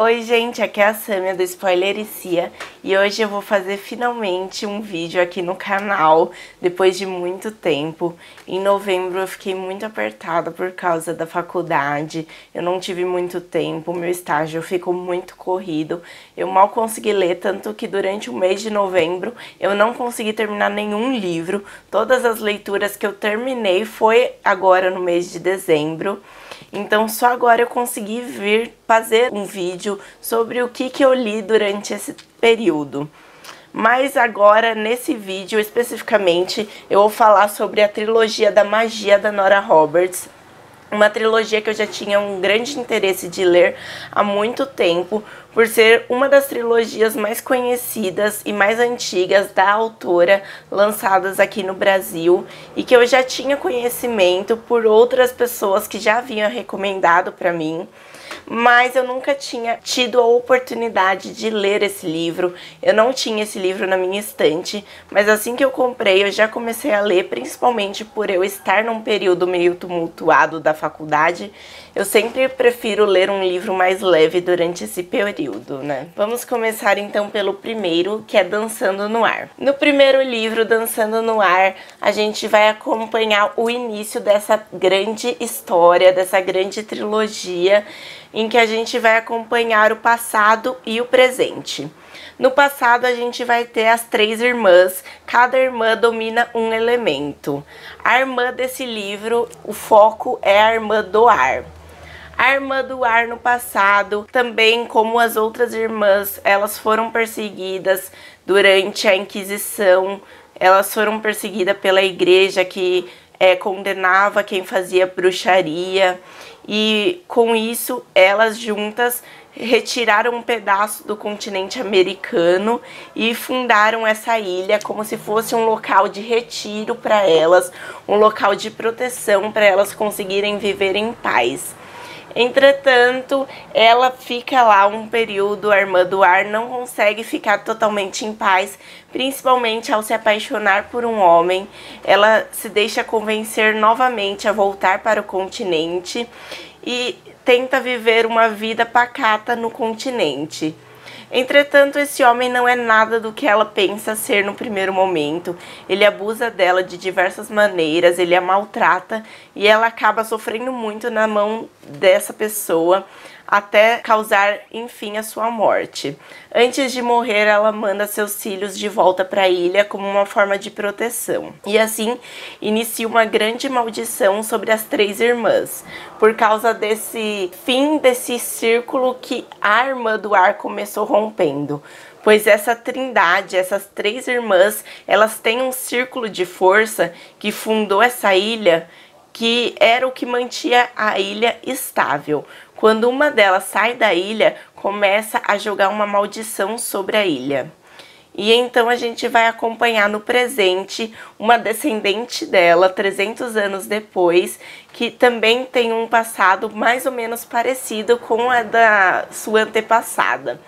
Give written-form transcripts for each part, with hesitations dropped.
Oi gente, aqui é a Samia do Spoilericia e hoje eu vou fazer finalmente um vídeo aqui no canal, depois de muito tempo. Em novembro eu fiquei muito apertada por causa da faculdade, eu não tive muito tempo, meu estágio ficou muito corrido, eu mal consegui ler, tanto que durante o mês de novembro eu não consegui terminar nenhum livro. Todas as leituras que eu terminei foi agora no mês de dezembro. Então só agora eu consegui vir fazer um vídeo sobre o que eu li durante esse período. Mas agora, nesse vídeo especificamente, eu vou falar sobre a trilogia da magia da Nora Roberts. Uma trilogia que eu já tinha um grande interesse de ler há muito tempo, por ser uma das trilogias mais conhecidas e mais antigas da autora lançadas aqui no Brasil, e que eu já tinha conhecimento por outras pessoas que já haviam recomendado para mim. Mas eu nunca tinha tido a oportunidade de ler esse livro, eu não tinha esse livro na minha estante, mas assim que eu comprei eu já comecei a ler, principalmente por eu estar num período meio tumultuado da faculdade. Eu sempre prefiro ler um livro mais leve durante esse período, né? Vamos começar então pelo primeiro, que é Dançando no Ar. No primeiro livro, Dançando no Ar, a gente vai acompanhar o início dessa grande história, dessa grande trilogia, em que a gente vai acompanhar o passado e o presente. No passado a gente vai ter as três irmãs, cada irmã domina um elemento. A irmã desse livro, o foco é a irmã do ar. A irmã do ar no passado, também como as outras irmãs, elas foram perseguidas durante a Inquisição, elas foram perseguidas pela igreja que condenava quem fazia bruxaria, e com isso elas juntas retiraram um pedaço do continente americano e fundaram essa ilha como se fosse um local de retiro para elas, um local de proteção para elas conseguirem viver em paz. Entretanto, ela fica lá um período, a irmã do ar não consegue ficar totalmente em paz, principalmente ao se apaixonar por um homem. Ela se deixa convencer novamente a voltar para o continente e tenta viver uma vida pacata no continente. Entretanto, esse homem não é nada do que ela pensa ser no primeiro momento. Ele abusa dela de diversas maneiras, ele a maltrata e ela acaba sofrendo muito na mão dessa pessoa, até causar, enfim, a sua morte. Antes de morrer, ela manda seus filhos de volta para a ilha como uma forma de proteção. E assim, inicia uma grande maldição sobre as três irmãs, por causa desse fim desse círculo que a irmã do ar começou rompendo. Pois essa trindade, essas três irmãs, elas têm um círculo de força que fundou essa ilha, que era o que mantinha a ilha estável. Quando uma delas sai da ilha, começa a jogar uma maldição sobre a ilha. E então a gente vai acompanhar no presente uma descendente dela, 300 anos depois, que também tem um passado mais ou menos parecido com a da sua antepassada.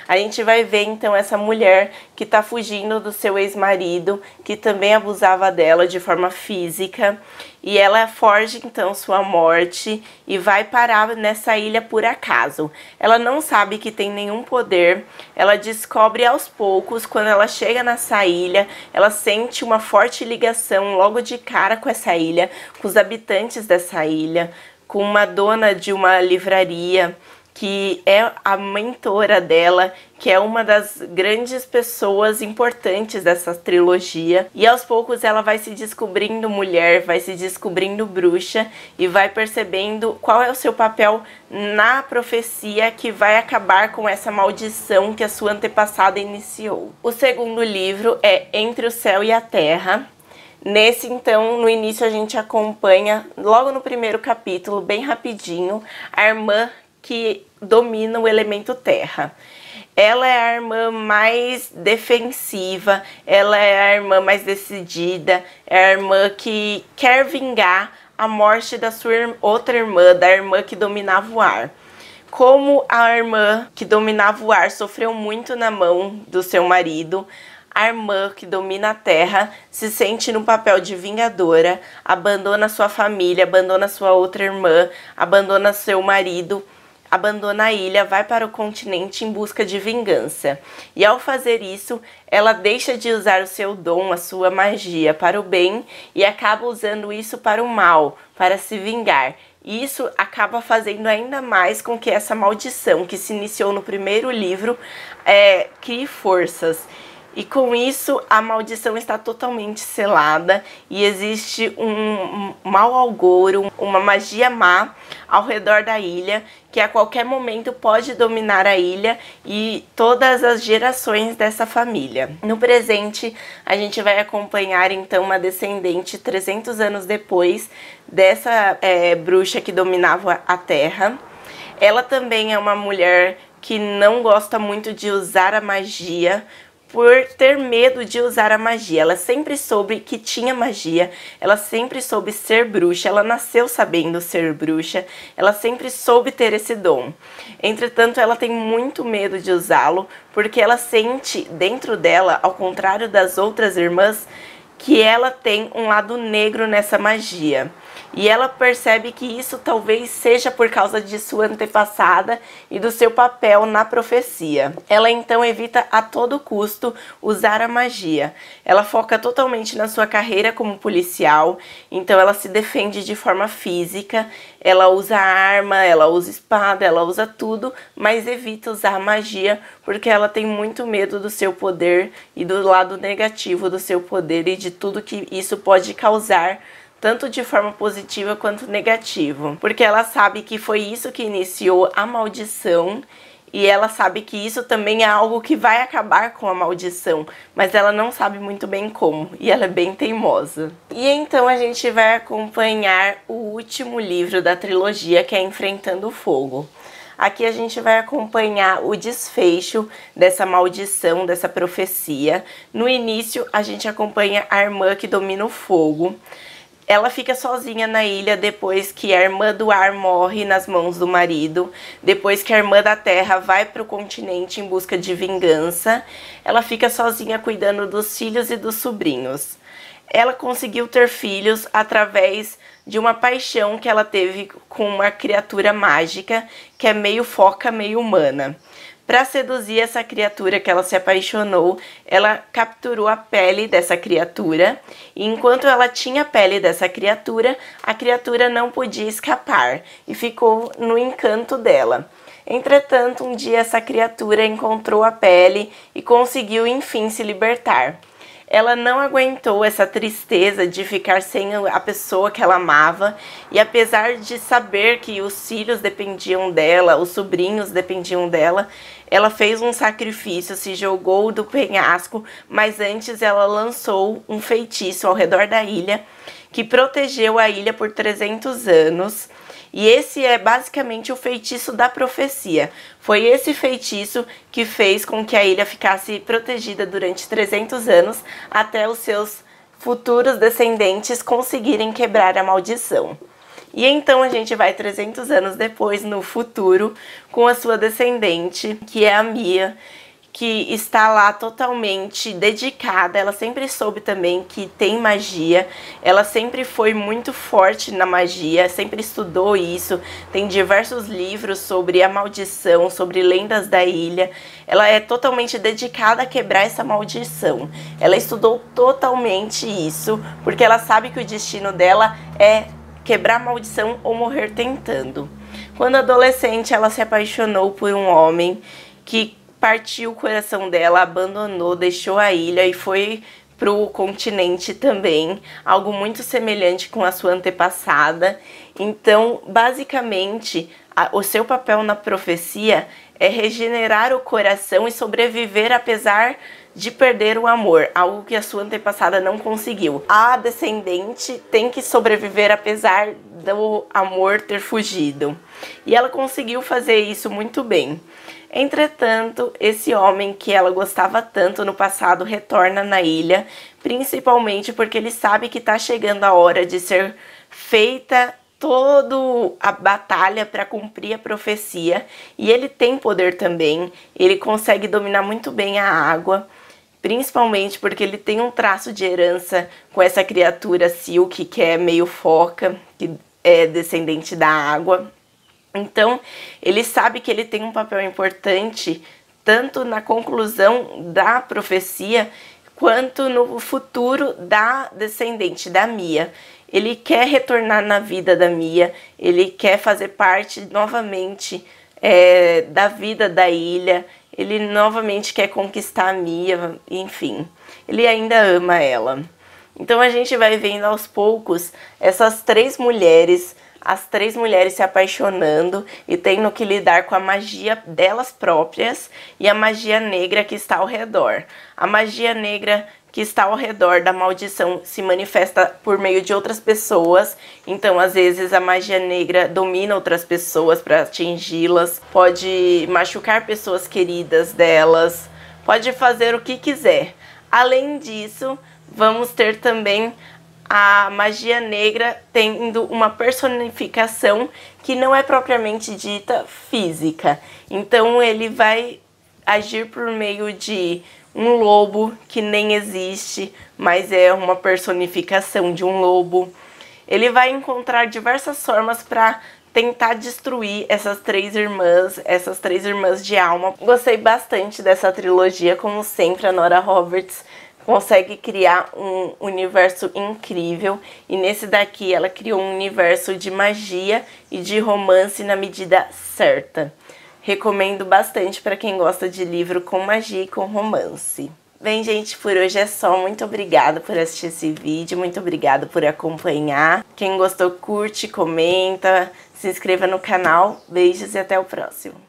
A gente vai ver então essa mulher que está fugindo do seu ex-marido, que também abusava dela de forma física, e ela forja então sua morte e vai parar nessa ilha por acaso. Ela não sabe que tem nenhum poder, ela descobre aos poucos, quando ela chega nessa ilha, ela sente uma forte ligação logo de cara com essa ilha, com os habitantes dessa ilha, com uma dona de uma livraria, que é a mentora dela, que é uma das grandes pessoas importantes dessa trilogia. E aos poucos ela vai se descobrindo mulher, vai se descobrindo bruxa e vai percebendo qual é o seu papel na profecia que vai acabar com essa maldição que a sua antepassada iniciou. O segundo livro é Entre o Céu e a Terra. Nesse, então, no início a gente acompanha, logo no primeiro capítulo, bem rapidinho, a irmã que domina o elemento terra. Ela é a irmã mais defensiva, ela é a irmã mais decidida, é a irmã que quer vingar a morte da sua outra irmã, da irmã que dominava o ar. Como a irmã que dominava o ar sofreu muito na mão do seu marido, a irmã que domina a terra se sente no papel de vingadora, abandona sua família, abandona sua outra irmã, abandona seu marido, abandona a ilha, vai para o continente em busca de vingança. E ao fazer isso, ela deixa de usar o seu dom, a sua magia, para o bem e acaba usando isso para o mal, para se vingar. E isso acaba fazendo ainda mais com que essa maldição que se iniciou no primeiro livro crie forças. E com isso, a maldição está totalmente selada e existe um mau agouro, uma magia má ao redor da ilha, que a qualquer momento pode dominar a ilha e todas as gerações dessa família. No presente, a gente vai acompanhar então uma descendente 300 anos depois dessa bruxa que dominava a Terra. Ela também é uma mulher que não gosta muito de usar a magia, por ter medo de usar a magia. Ela sempre soube que tinha magia, ela sempre soube ser bruxa, ela nasceu sabendo ser bruxa, ela sempre soube ter esse dom. Entretanto, ela tem muito medo de usá-lo, porque ela sente dentro dela, ao contrário das outras irmãs, que ela tem um lado negro nessa magia. E ela percebe que isso talvez seja por causa de sua antepassada e do seu papel na profecia. Ela então evita a todo custo usar a magia. Ela foca totalmente na sua carreira como policial, então ela se defende de forma física, ela usa arma, ela usa espada, ela usa tudo, mas evita usar a magia porque ela tem muito medo do seu poder e do lado negativo do seu poder e de tudo que isso pode causar, tanto de forma positiva quanto negativa, porque ela sabe que foi isso que iniciou a maldição e ela sabe que isso também é algo que vai acabar com a maldição, mas ela não sabe muito bem como, e ela é bem teimosa. E então a gente vai acompanhar o último livro da trilogia, que é Enfrentando o Fogo. Aqui a gente vai acompanhar o desfecho dessa maldição, dessa profecia. No início a gente acompanha a irmã que domina o fogo. Ela fica sozinha na ilha depois que a irmã do ar morre nas mãos do marido, depois que a irmã da terra vai para o continente em busca de vingança. Ela fica sozinha cuidando dos filhos e dos sobrinhos. Ela conseguiu ter filhos através de uma paixão que ela teve com uma criatura mágica que é meio foca, meio humana. Para seduzir essa criatura que ela se apaixonou, ela capturou a pele dessa criatura, e enquanto ela tinha a pele dessa criatura, a criatura não podia escapar e ficou no encanto dela. Entretanto, um dia essa criatura encontrou a pele e conseguiu enfim se libertar. Ela não aguentou essa tristeza de ficar sem a pessoa que ela amava, e apesar de saber que os filhos dependiam dela, os sobrinhos dependiam dela, ela fez um sacrifício, se jogou do penhasco, mas antes ela lançou um feitiço ao redor da ilha, que protegeu a ilha por 300 anos. E esse é basicamente o feitiço da profecia. Foi esse feitiço que fez com que a ilha ficasse protegida durante 300 anos, até os seus futuros descendentes conseguirem quebrar a maldição. E então a gente vai 300 anos depois, no futuro, com a sua descendente, que é a Mia, que está lá totalmente dedicada. Ela sempre soube também que tem magia, ela sempre foi muito forte na magia, sempre estudou isso, tem diversos livros sobre a maldição, sobre lendas da ilha. Ela é totalmente dedicada a quebrar essa maldição. Ela estudou totalmente isso, porque ela sabe que o destino dela é quebrar a maldição ou morrer tentando. Quando adolescente, ela se apaixonou por um homem que partiu o coração dela, abandonou, deixou a ilha e foi pro continente também, algo muito semelhante com a sua antepassada. Então, basicamente, o seu papel na profecia é regenerar o coração e sobreviver apesar de perder o amor, algo que a sua antepassada não conseguiu. A descendente tem que sobreviver apesar do amor ter fugido. E ela conseguiu fazer isso muito bem. Entretanto, esse homem que ela gostava tanto no passado retorna na ilha, principalmente porque ele sabe que está chegando a hora de ser feita toda a batalha para cumprir a profecia. E ele tem poder também, ele consegue dominar muito bem a água, principalmente porque ele tem um traço de herança com essa criatura Silk, que é meio foca, que é descendente da água. Então, ele sabe que ele tem um papel importante tanto na conclusão da profecia quanto no futuro da descendente, da Mia. Ele quer retornar na vida da Mia, ele quer fazer parte novamente da vida da ilha, ele novamente quer conquistar a Mia, enfim, ele ainda ama ela. Então a gente vai vendo aos poucos essas três mulheres, as três mulheres se apaixonando e tendo que lidar com a magia delas próprias e a magia negra que está ao redor. A magia negra que está ao redor da maldição se manifesta por meio de outras pessoas, então às vezes a magia negra domina outras pessoas para atingi-las, pode machucar pessoas queridas delas, pode fazer o que quiser. Além disso, vamos ter também a magia negra tendo uma personificação que não é propriamente dita física. Então ele vai agir por meio de um lobo que nem existe, mas é uma personificação de um lobo. Ele vai encontrar diversas formas para tentar destruir essas três irmãs de alma. Gostei bastante dessa trilogia, como sempre, a Nora Roberts consegue criar um universo incrível, e nesse daqui ela criou um universo de magia e de romance na medida certa. Recomendo bastante para quem gosta de livro com magia e com romance. Bem, gente, por hoje é só. Muito obrigada por assistir esse vídeo, muito obrigada por acompanhar. Quem gostou, curte, comenta, se inscreva no canal. Beijos e até o próximo.